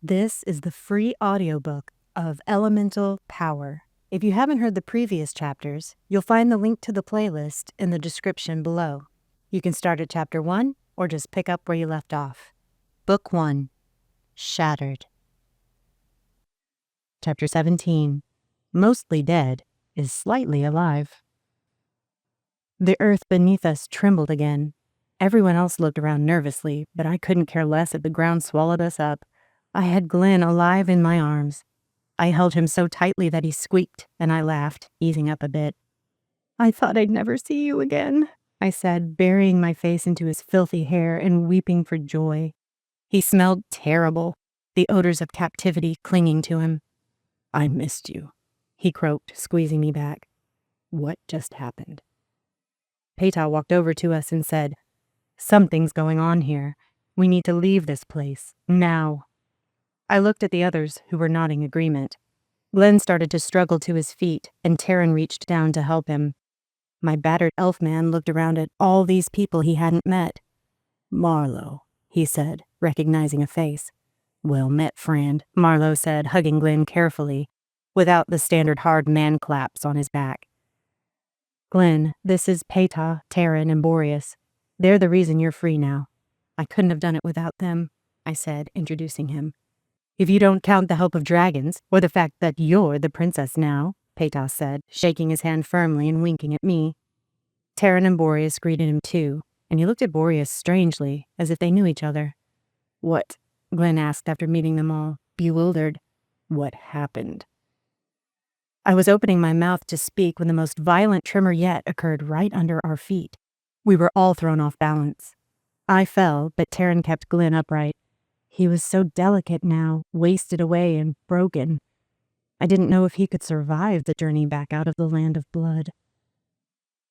This is the free audiobook of Elemental Power. If you haven't heard the previous chapters, you'll find the link to the playlist in the description below. You can start at chapter 1 or just pick up where you left off. Book 1, Shattered. Chapter 17, Mostly Dead is Slightly Alive. The earth beneath us trembled again. Everyone else looked around nervously, but I couldn't care less if the ground swallowed us up. I had Glenn alive in my arms. I held him so tightly that he squeaked, and I laughed, easing up a bit. "I thought I'd never see you again," I said, burying my face into his filthy hair and weeping for joy. He smelled terrible, the odors of captivity clinging to him. "I missed you," he croaked, squeezing me back. "What just happened?" Peta walked over to us and said, "Something's going on here. We need to leave this place, now." I looked at the others, who were nodding agreement. Glenn started to struggle to his feet, and Taryn reached down to help him. My battered elf man looked around at all these people he hadn't met. "Marlowe," he said, recognizing a face. "Well met, friend," Marlowe said, hugging Glenn carefully, without the standard hard man claps on his back. "Glenn, this is Peta, Taryn, and Boreas. They're the reason you're free now. I couldn't have done it without them," I said, introducing him. "If you don't count the help of dragons, or the fact that you're the princess now," Peta said, shaking his hand firmly and winking at me. Taryn and Boreas greeted him too, and he looked at Boreas strangely, as if they knew each other. "What?" Glenn asked after meeting them all, bewildered. "What happened?" I was opening my mouth to speak when the most violent tremor yet occurred right under our feet. We were all thrown off balance. I fell, but Taryn kept Glenn upright. He was so delicate now, wasted away and broken. I didn't know if he could survive the journey back out of the land of blood.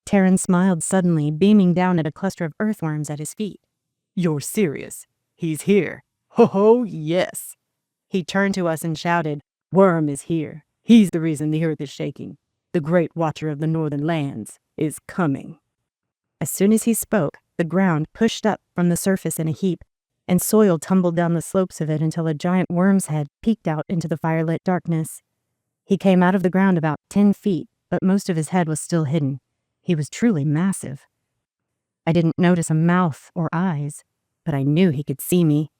Taryn smiled suddenly, beaming down at a cluster of earthworms at his feet. "You're serious? He's here. Ho, yes." He turned to us and shouted, "Worm is here. He's the reason the earth is shaking. The great watcher of the northern lands is coming." As soon as he spoke, the ground pushed up from the surface in a heap, and soil tumbled down the slopes of it until a giant worm's head peeked out into the firelit darkness. He came out of the ground about 10 feet, but most of his head was still hidden. He was truly massive. I didn't notice a mouth or eyes, but I knew he could see me.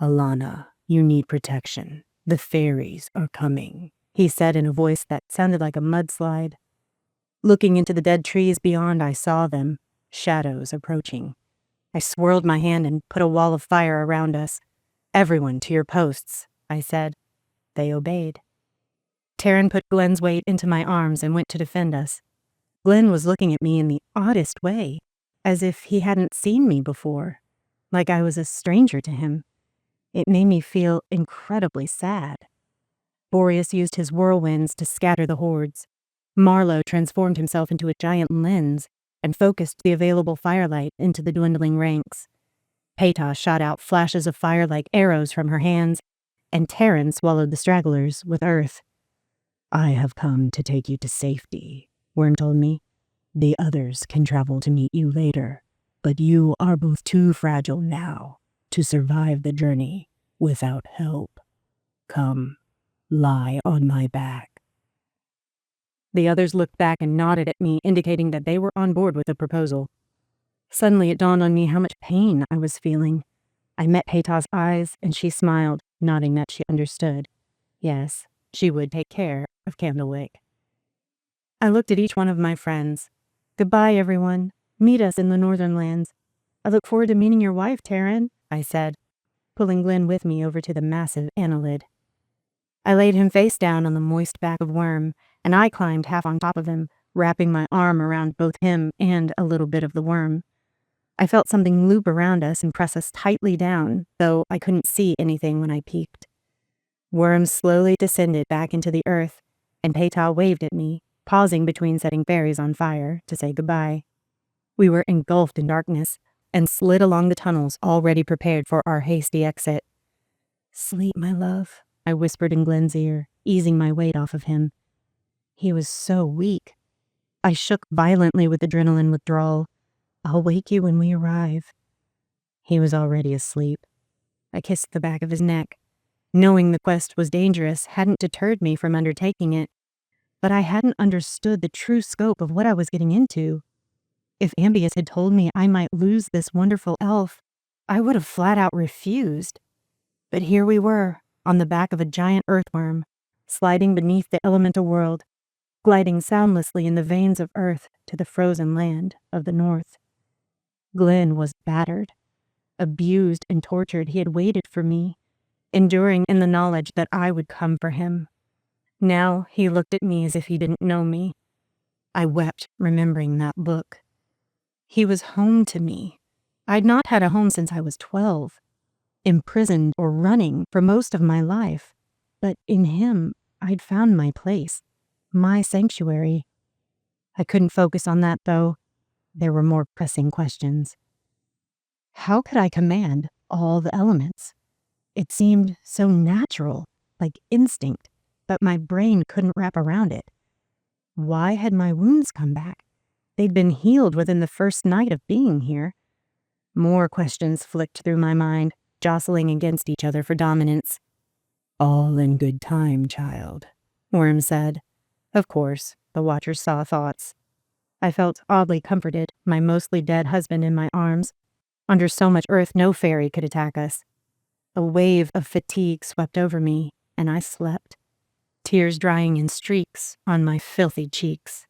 "Alana, you need protection. The fairies are coming," he said in a voice that sounded like a mudslide. Looking into the dead trees beyond, I saw them, shadows approaching. I swirled my hand and put a wall of fire around us. "Everyone to your posts," I said. They obeyed. Taryn put Glenn's weight into my arms and went to defend us. Glenn was looking at me in the oddest way, as if he hadn't seen me before, like I was a stranger to him. It made me feel incredibly sad. Boreas used his whirlwinds to scatter the hordes. Marlowe transformed himself into a giant lens and focused the available firelight into the dwindling ranks. Peta shot out flashes of fire like arrows from her hands, and Taryn swallowed the stragglers with earth. "I have come to take you to safety," Worm told me. "The others can travel to meet you later, but you are both too fragile now to survive the journey without help. Come, lie on my back." The others looked back and nodded at me, indicating that they were on board with the proposal. Suddenly it dawned on me how much pain I was feeling. I met Peta's eyes, and she smiled, nodding that she understood. Yes, she would take care of Candlewick. I looked at each one of my friends. "Goodbye, everyone. Meet us in the northern lands. I look forward to meeting your wife, Taryn," I said, pulling Glenn with me over to the massive annelid. I laid him face down on the moist back of Worm, and I climbed half on top of him, wrapping my arm around both him and a little bit of the worm. I felt something loop around us and press us tightly down, though I couldn't see anything when I peeked. Worm slowly descended back into the earth, and Peta waved at me, pausing between setting berries on fire to say goodbye. We were engulfed in darkness and slid along the tunnels already prepared for our hasty exit. "Sleep, my love," I whispered in Glenn's ear, easing my weight off of him. He was so weak. I shook violently with adrenaline withdrawal. "I'll wake you when we arrive." He was already asleep. I kissed the back of his neck. Knowing the quest was dangerous hadn't deterred me from undertaking it, but I hadn't understood the true scope of what I was getting into. If Ambius had told me I might lose this wonderful elf, I would have flat out refused. But here we were, on the back of a giant earthworm, sliding beneath the elemental world, gliding soundlessly in the veins of earth to the frozen land of the north. Glenn was battered. Abused and tortured, he had waited for me, enduring in the knowledge that I would come for him. Now he looked at me as if he didn't know me. I wept, remembering that look. He was home to me. I'd not had a home since I was 12, imprisoned or running for most of my life. But in him, I'd found my place, my sanctuary. I couldn't focus on that, though. There were more pressing questions. How could I command all the elements? It seemed so natural, like instinct, but my brain couldn't wrap around it. Why had my wounds come back? They'd been healed within the first night of being here. More questions flicked through my mind, jostling against each other for dominance. "All in good time, child," Worm said. Of course, the Watcher saw thoughts. I felt oddly comforted, my mostly dead husband in my arms. Under so much earth, no fairy could attack us. A wave of fatigue swept over me, and I slept, tears drying in streaks on my filthy cheeks.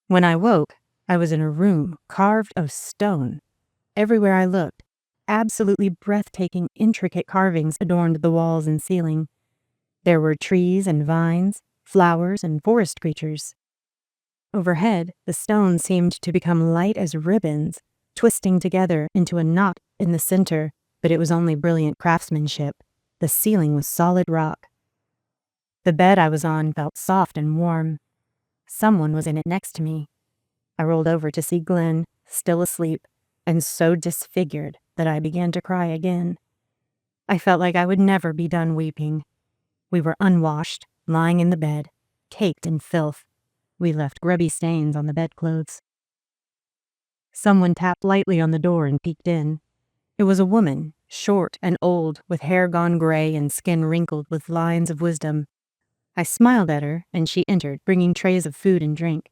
When I woke, I was in a room carved of stone. Everywhere I looked, absolutely breathtaking, intricate carvings adorned the walls and ceiling. There were trees and vines, flowers and forest creatures. Overhead, the stone seemed to become light as ribbons, twisting together into a knot in the center, but it was only brilliant craftsmanship. The ceiling was solid rock. The bed I was on felt soft and warm. Someone was in it next to me. I rolled over to see Glenn, still asleep, and so disfigured that I began to cry again. I felt like I would never be done weeping. We were unwashed, lying in the bed, caked in filth. We left grubby stains on the bedclothes. Someone tapped lightly on the door and peeked in. It was a woman, short and old, with hair gone gray and skin wrinkled with lines of wisdom. I smiled at her, and she entered, bringing trays of food and drink.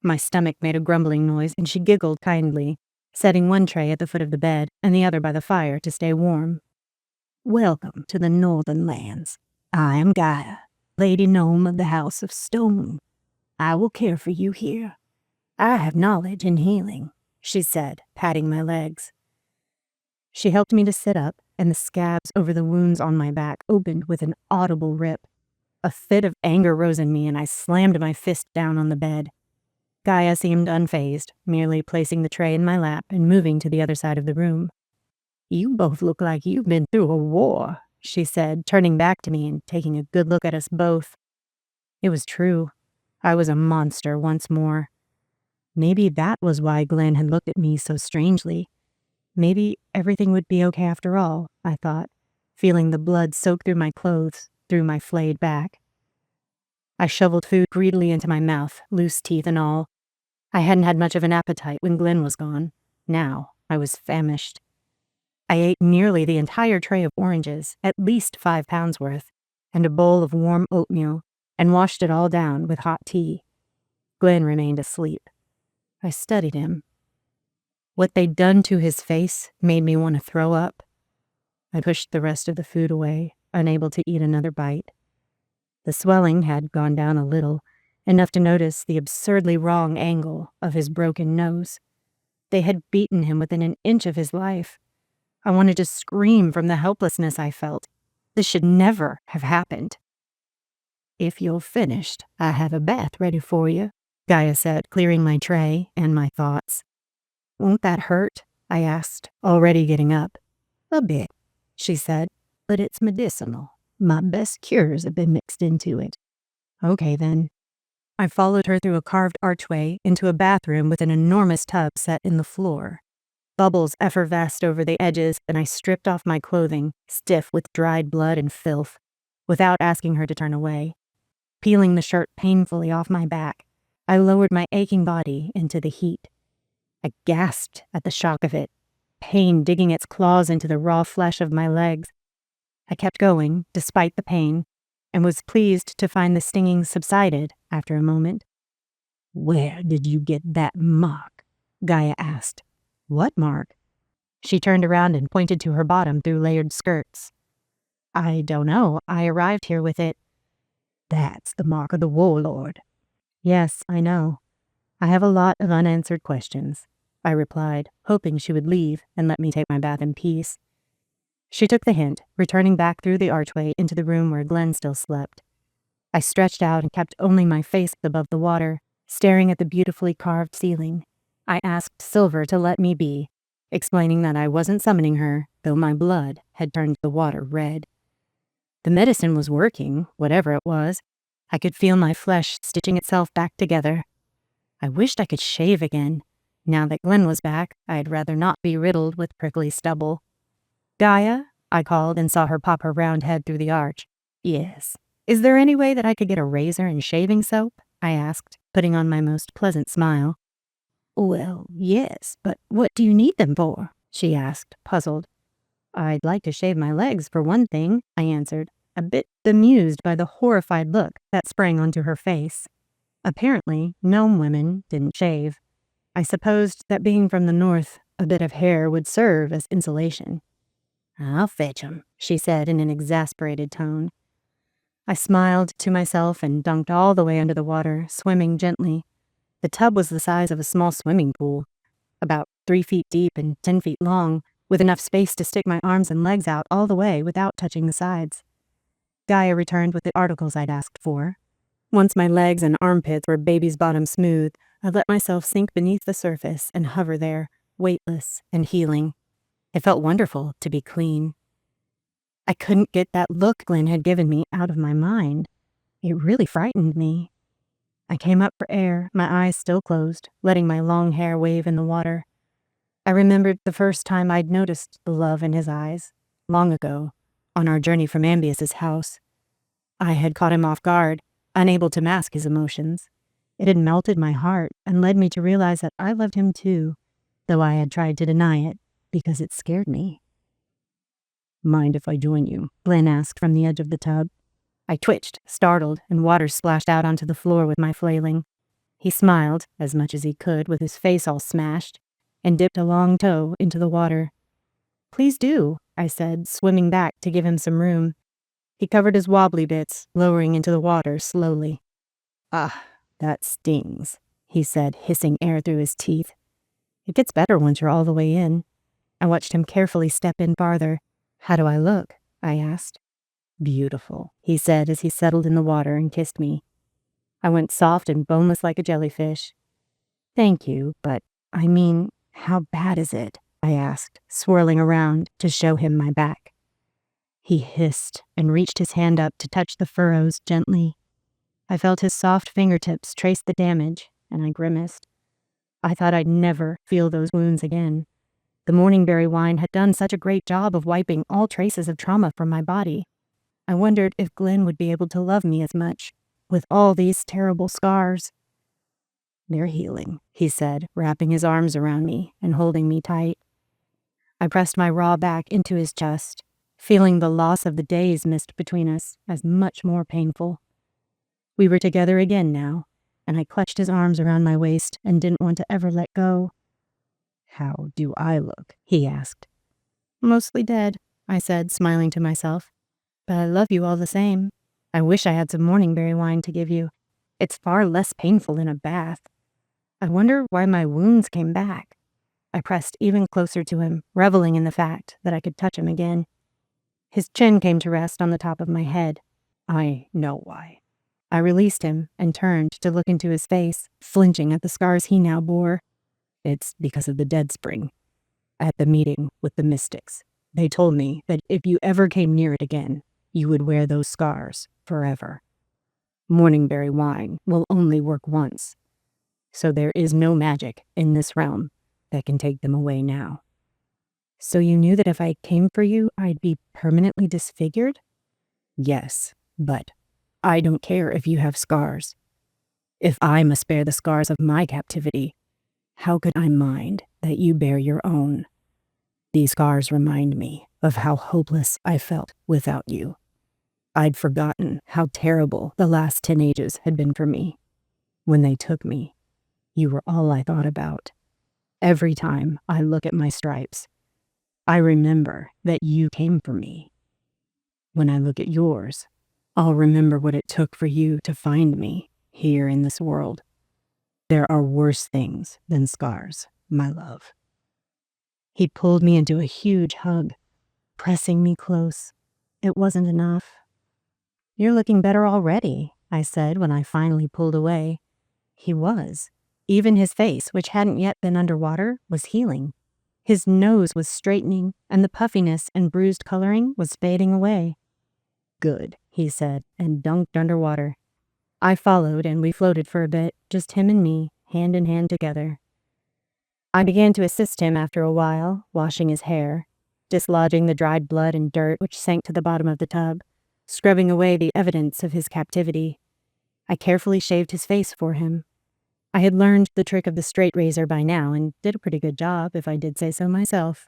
My stomach made a grumbling noise, and she giggled kindly, setting one tray at the foot of the bed and the other by the fire to stay warm. "Welcome to the Northern Lands. I am Gaia, Lady Gnome of the House of Stone. I will care for you here. I have knowledge in healing," she said, patting my legs. She helped me to sit up, and the scabs over the wounds on my back opened with an audible rip. A fit of anger rose in me, and I slammed my fist down on the bed. Gaia seemed unfazed, merely placing the tray in my lap and moving to the other side of the room. "You both look like you've been through a war," she said, turning back to me and taking a good look at us both. It was true. I was a monster once more. Maybe that was why Glenn had looked at me so strangely. Maybe everything would be okay after all, I thought, feeling the blood soak through my clothes, through my flayed back. I shoveled food greedily into my mouth, loose teeth and all. I hadn't had much of an appetite when Glenn was gone. Now I was famished. I ate nearly the entire tray of oranges, at least 5 pounds worth, and a bowl of warm oatmeal, and washed it all down with hot tea. Glenn remained asleep. I studied him. What they'd done to his face made me want to throw up. I pushed the rest of the food away, unable to eat another bite. The swelling had gone down a little, enough to notice the absurdly wrong angle of his broken nose. They had beaten him within an inch of his life. I wanted to scream from the helplessness I felt. This should never have happened. "If you're finished, I have a bath ready for you," Gaia said, clearing my tray and my thoughts. "Won't that hurt?" I asked, already getting up. "A bit," she said, "but it's medicinal. My best cures have been mixed into it." Okay, then. I followed her through a carved archway into a bathroom with an enormous tub set in the floor. Bubbles effervesced over the edges, and I stripped off my clothing, stiff with dried blood and filth, without asking her to turn away. Peeling the shirt painfully off my back, I lowered my aching body into the heat. I gasped at the shock of it, pain digging its claws into the raw flesh of my legs. I kept going, despite the pain, and was pleased to find the stinging subsided after a moment. "Where did you get that mark?" Gaia asked. "What mark?" She turned around and pointed to her bottom through layered skirts. "I don't know. I arrived here with it." "That's the mark of the warlord." "Yes, I know. I have a lot of unanswered questions," I replied, hoping she would leave and let me take my bath in peace. She took the hint, returning back through the archway into the room where Glenn still slept. I stretched out and kept only my face above the water, staring at the beautifully carved ceiling. I asked Silver to let me be, explaining that I wasn't summoning her, though my blood had turned the water red. The medicine was working, whatever it was. I could feel my flesh stitching itself back together. I wished I could shave again. Now that Glenn was back, I'd rather not be riddled with prickly stubble. "Gaia?" I called and saw her pop her round head through the arch. "Yes. Is there any way that I could get a razor and shaving soap?" I asked, putting on my most pleasant smile. "Well, yes, but what do you need them for?" she asked, puzzled. "I'd like to shave my legs, for one thing," I answered, a bit bemused by the horrified look that sprang onto her face. Apparently, gnome women didn't shave. I supposed that being from the north, a bit of hair would serve as insulation. "I'll fetch 'em," she said in an exasperated tone. I smiled to myself and dunked all the way under the water, swimming gently. The tub was the size of a small swimming pool, about 3 feet deep and 10 feet long, with enough space to stick my arms and legs out all the way without touching the sides. Gaia returned with the articles I'd asked for. Once my legs and armpits were baby's bottom smooth, I let myself sink beneath the surface and hover there, weightless and healing. It felt wonderful to be clean. I couldn't get that look Glenn had given me out of my mind. It really frightened me. I came up for air, my eyes still closed, letting my long hair wave in the water. I remembered the first time I'd noticed the love in his eyes, long ago, on our journey from Ambius's house. I had caught him off guard, unable to mask his emotions. It had melted my heart and led me to realize that I loved him too, though I had tried to deny it because it scared me. "Mind if I join you?" Glenn asked from the edge of the tub. I twitched, startled, and water splashed out onto the floor with my flailing. He smiled, as much as he could with his face all smashed, and dipped a long toe into the water. "Please do," I said, swimming back to give him some room. He covered his wobbly bits, lowering into the water slowly. "Ah, that stings," he said, hissing air through his teeth. "It gets better once you're all the way in." I watched him carefully step in farther. "How do I look?" I asked. "Beautiful," he said as he settled in the water and kissed me. I went soft and boneless like a jellyfish. "Thank you, but, I mean, how bad is it?" I asked, swirling around to show him my back. He hissed and reached his hand up to touch the furrows gently. I felt his soft fingertips trace the damage, and I grimaced. I thought I'd never feel those wounds again. The morningberry wine had done such a great job of wiping all traces of trauma from my body. I wondered if Glenn would be able to love me as much, with all these terrible scars. "They're healing," he said, wrapping his arms around me and holding me tight. I pressed my raw back into his chest, feeling the loss of the days missed between us as much more painful. We were together again now, and I clutched his arms around my waist and didn't want to ever let go. "How do I look?" he asked. "Mostly dead," I said, smiling to myself. "But I love you all the same. I wish I had some morningberry wine to give you. It's far less painful in a bath. I wonder why my wounds came back." I pressed even closer to him, reveling in the fact that I could touch him again. His chin came to rest on the top of my head. "I know why." I released him and turned to look into his face, flinching at the scars he now bore. "It's because of the dead spring. At the meeting with the mystics, they told me that if you ever came near it again, you would wear those scars forever. Morningberry wine will only work once, so there is no magic in this realm that can take them away now." "So you knew that if I came for you, I'd be permanently disfigured?" "Yes, but I don't care if you have scars. If I must bear the scars of my captivity, how could I mind that you bear your own? These scars remind me of how hopeless I felt without you. I'd forgotten how terrible the last 10 ages had been for me. When they took me, you were all I thought about. Every time I look at my stripes, I remember that you came for me. When I look at yours, I'll remember what it took for you to find me here in this world. There are worse things than scars, my love. He pulled me into a huge hug, pressing me close. It wasn't enough. You're looking better already, I said when I finally pulled away. He was. Even his face, which hadn't yet been underwater, was healing. His nose was straightening, and the puffiness and bruised coloring was fading away. Good, he said, and dunked underwater. I followed, and we floated for a bit, just him and me, hand in hand together. I began to assist him after a while, washing his hair, dislodging the dried blood and dirt which sank to the bottom of the tub, scrubbing away the evidence of his captivity. I carefully shaved his face for him. I had learned the trick of the straight razor by now and did a pretty good job, if I did say so myself.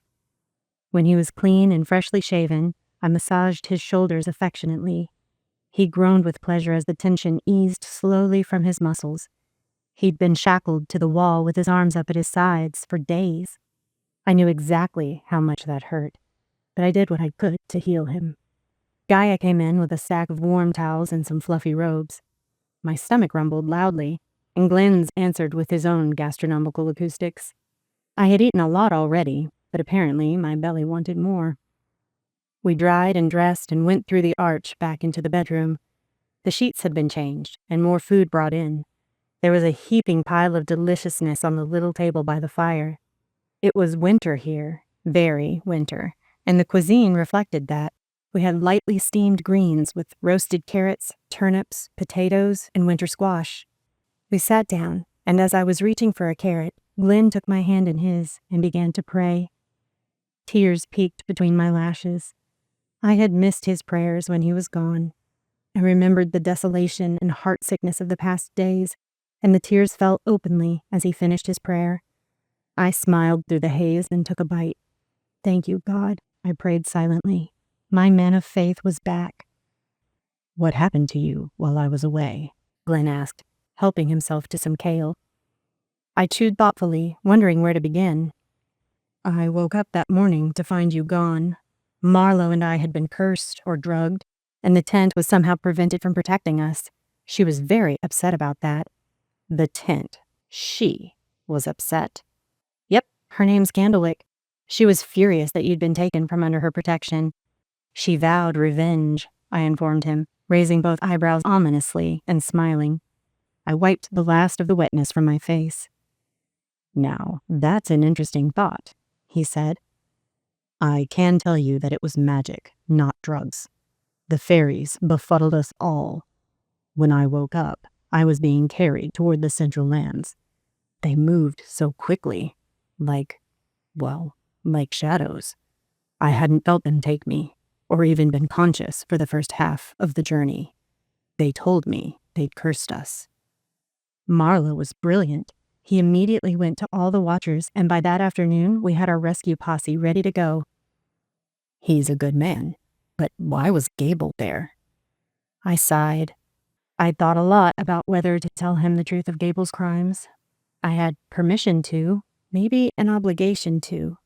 When he was clean and freshly shaven, I massaged his shoulders affectionately. He groaned with pleasure as the tension eased slowly from his muscles. He'd been shackled to the wall with his arms up at his sides for days. I knew exactly how much that hurt, but I did what I could to heal him. Gaia came in with a stack of warm towels and some fluffy robes. My stomach rumbled loudly, and Glenn's answered with his own gastronomical acoustics. I had eaten a lot already, but apparently my belly wanted more. We dried and dressed and went through the arch back into the bedroom. The sheets had been changed, and more food brought in. There was a heaping pile of deliciousness on the little table by the fire. It was winter here, very winter, and the cuisine reflected that. We had lightly steamed greens with roasted carrots, turnips, potatoes, and winter squash. We sat down, and as I was reaching for a carrot, Glenn took my hand in his and began to pray. Tears peeked between my lashes. I had missed his prayers when he was gone. I remembered the desolation and heartsickness of the past days, and the tears fell openly as he finished his prayer. I smiled through the haze and took a bite. Thank you, God, I prayed silently. My man of faith was back. What happened to you while I was away? Glenn asked, helping himself to some kale. I chewed thoughtfully, wondering where to begin. I woke up that morning to find you gone. Marlo and I had been cursed or drugged, and the tent was somehow prevented from protecting us. She was very upset about that. The tent. She was upset. Yep, her name's Candlewick. She was furious that you'd been taken from under her protection. She vowed revenge, I informed him, raising both eyebrows ominously and smiling. I wiped the last of the wetness from my face. Now, that's an interesting thought, he said. I can tell you that it was magic, not drugs. The fairies befuddled us all. When I woke up, I was being carried toward the central lands. They moved so quickly, like shadows. I hadn't felt them take me, or even been conscious for the first half of the journey. They told me they'd cursed us. Marlo was brilliant. He immediately went to all the watchers, and by that afternoon, we had our rescue posse ready to go. He's a good man, but why was Gable there? I sighed. I'd thought a lot about whether to tell him the truth of Gable's crimes. I had permission to, maybe an obligation to,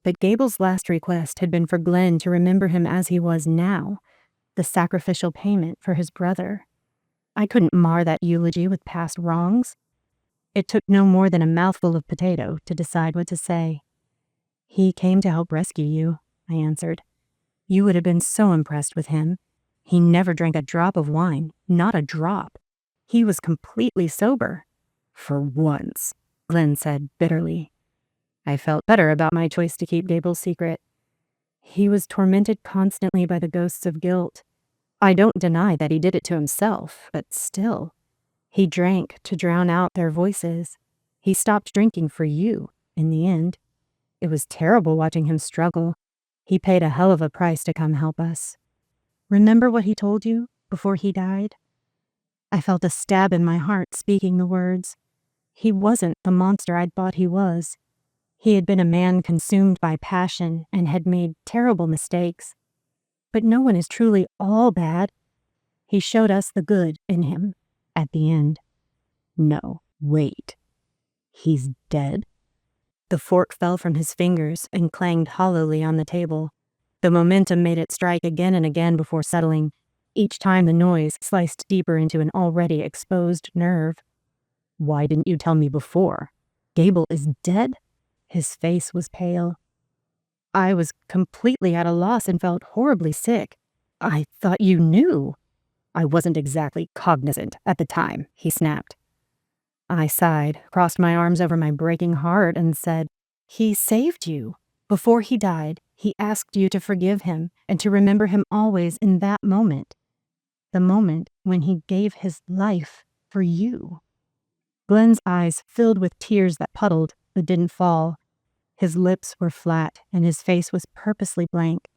but Gable's last request had been for Glenn to remember him as he was now, the sacrificial payment for his brother. I couldn't mar that eulogy with past wrongs. It took no more than a mouthful of potato to decide what to say. He came to help rescue you, I answered. You would have been so impressed with him. He never drank a drop of wine, not a drop. He was completely sober. For once, Glenn said bitterly. I felt better about my choice to keep Gable's secret. He was tormented constantly by the ghosts of guilt. I don't deny that he did it to himself, but still. He drank to drown out their voices. He stopped drinking for you, in the end. It was terrible watching him struggle. He paid a hell of a price to come help us. Remember what he told you before he died? I felt a stab in my heart speaking the words. He wasn't the monster I'd thought he was. He had been a man consumed by passion and had made terrible mistakes. But no one is truly all bad. He showed us the good in him at the end. No, wait. He's dead? The fork fell from his fingers and clanged hollowly on the table. The momentum made it strike again and again before settling. Each time the noise sliced deeper into an already exposed nerve. Why didn't you tell me before? Gable is dead? His face was pale. I was completely at a loss and felt horribly sick. I thought you knew. I wasn't exactly cognizant at the time, he snapped. I sighed, crossed my arms over my breaking heart, and said, He saved you. Before he died, he asked you to forgive him and to remember him always in that moment. The moment when he gave his life for you. Glenn's eyes filled with tears that puddled but didn't fall. His lips were flat and his face was purposely blank.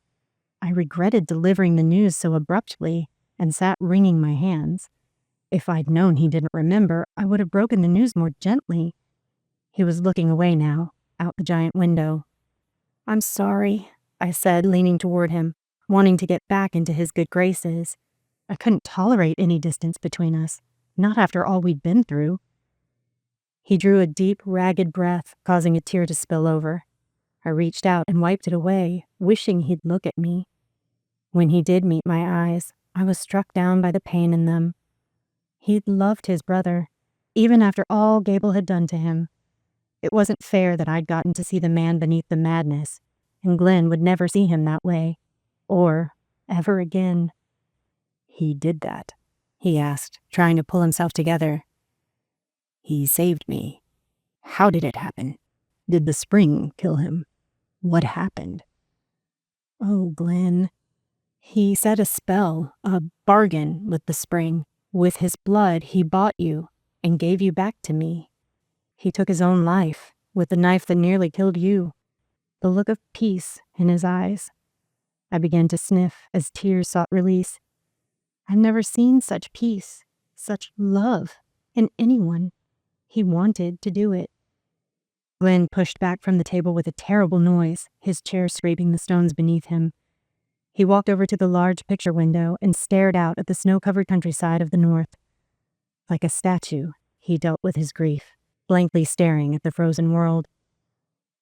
I regretted delivering the news so abruptly and sat wringing my hands. If I'd known he didn't remember, I would have broken the news more gently. He was looking away now, out the giant window. I'm sorry, I said, leaning toward him, wanting to get back into his good graces. I couldn't tolerate any distance between us, not after all we'd been through. He drew a deep, ragged breath, causing a tear to spill over. I reached out and wiped it away, wishing he'd look at me. When he did meet my eyes, I was struck down by the pain in them. He'd loved his brother, even after all Gable had done to him. It wasn't fair that I'd gotten to see the man beneath the madness, and Glenn would never see him that way. Or ever again. He did that, he asked, trying to pull himself together. He saved me. How did it happen? Did the spring kill him? What happened? Oh, Glenn. He set a spell, a bargain with the spring. With his blood, he bought you and gave you back to me. He took his own life with the knife that nearly killed you. The look of peace in his eyes. I began to sniff as tears sought release. I'd never seen such peace, such love in anyone. He wanted to do it. Glenn pushed back from the table with a terrible noise, his chair scraping the stones beneath him. He walked over to the large picture window and stared out at the snow-covered countryside of the north. Like a statue, he dealt with his grief, blankly staring at the frozen world.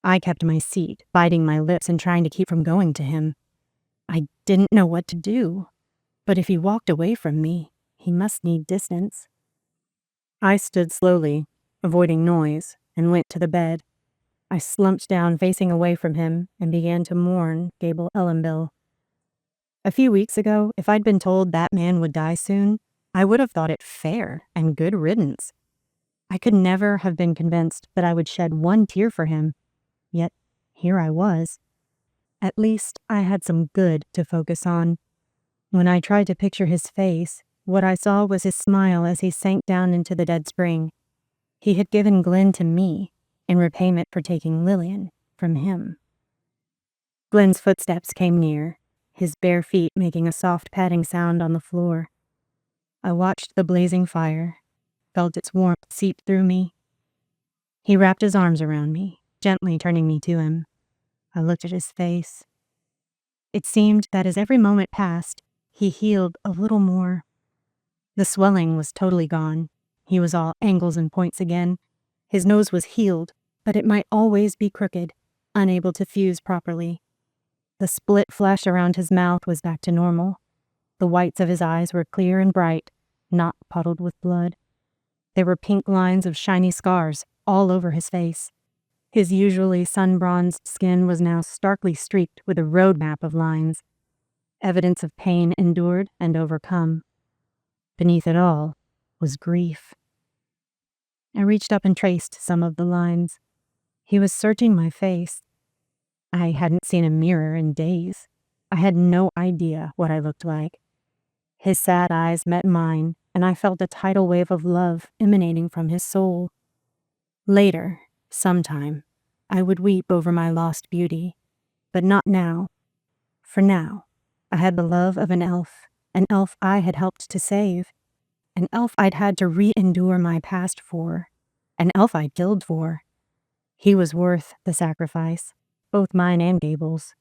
I kept my seat, biting my lips and trying to keep from going to him. I didn't know what to do, but if he walked away from me, he must need distance. I stood slowly, avoiding noise, and went to the bed. I slumped down facing away from him and began to mourn Gable Ellenbill. A few weeks ago, if I'd been told that man would die soon, I would have thought it fair and good riddance. I could never have been convinced that I would shed one tear for him, yet here I was. At least I had some good to focus on. When I tried to picture his face, what I saw was his smile as he sank down into the dead spring. He had given Glenn to me in repayment for taking Lillian from him. Glenn's footsteps came near, his bare feet making a soft padding sound on the floor. I watched the blazing fire, felt its warmth seep through me. He wrapped his arms around me, gently turning me to him. I looked at his face. It seemed that as every moment passed, he healed a little more. The swelling was totally gone. He was all angles and points again. His nose was healed, but it might always be crooked, unable to fuse properly. The split flesh around his mouth was back to normal. The whites of his eyes were clear and bright, not puddled with blood. There were pink lines of shiny scars all over his face. His usually sun-bronzed skin was now starkly streaked with a road map of lines, evidence of pain endured and overcome. Beneath it all was grief. I reached up and traced some of the lines. He was searching my face. I hadn't seen a mirror in days. I had no idea what I looked like. His sad eyes met mine, and I felt a tidal wave of love emanating from his soul. Later, sometime, I would weep over my lost beauty, but not now. For now, I had the love of an elf I had helped to save, an elf I'd had to re-endure my past for, an elf I'd killed for. He was worth the sacrifice, both mine and Gable's.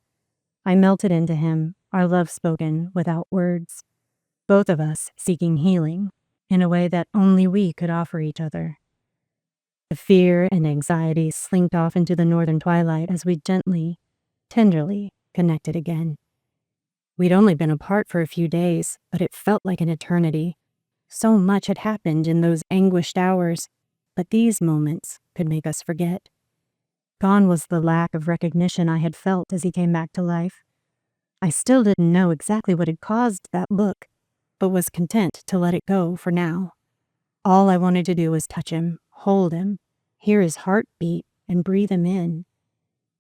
I melted into him, our love spoken without words, both of us seeking healing in a way that only we could offer each other. The fear and anxiety slinked off into the northern twilight as we gently, tenderly connected again. We'd only been apart for a few days, but it felt like an eternity. So much had happened in those anguished hours, but these moments could make us forget. Gone was the lack of recognition I had felt as he came back to life. I still didn't know exactly what had caused that look, but was content to let it go for now. All I wanted to do was touch him, hold him, hear his heart beat, and breathe him in.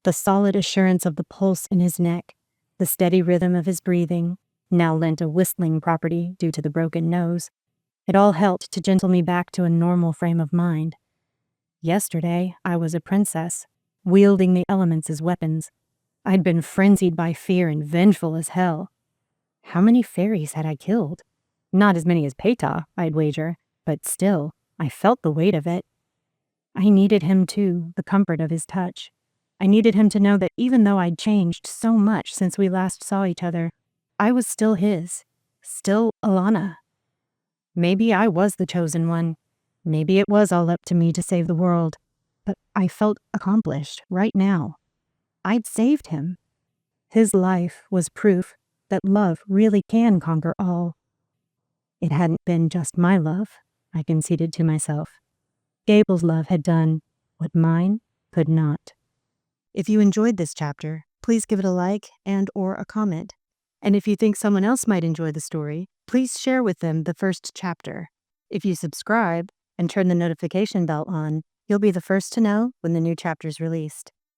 The solid assurance of the pulse in his neck, the steady rhythm of his breathing, now lent a whistling property due to the broken nose. It all helped to gentle me back to a normal frame of mind. Yesterday, I was a princess, wielding the elements as weapons. I'd been frenzied by fear and vengeful as hell. How many fairies had I killed? Not as many as Peta, I'd wager, but still, I felt the weight of it. I needed him too, the comfort of his touch. I needed him to know that even though I'd changed so much since we last saw each other, I was still his, still Alana. Maybe I was the chosen one. Maybe it was all up to me to save the world, but I felt accomplished right now. I'd saved him. His life was proof that love really can conquer all. It hadn't been just my love, I conceded to myself. Gable's love had done what mine could not. If you enjoyed this chapter, please give it a like and/or a comment. And if you think someone else might enjoy the story, please share with them the first chapter. If you subscribe and turn the notification bell on, you'll be the first to know when the new chapter is released.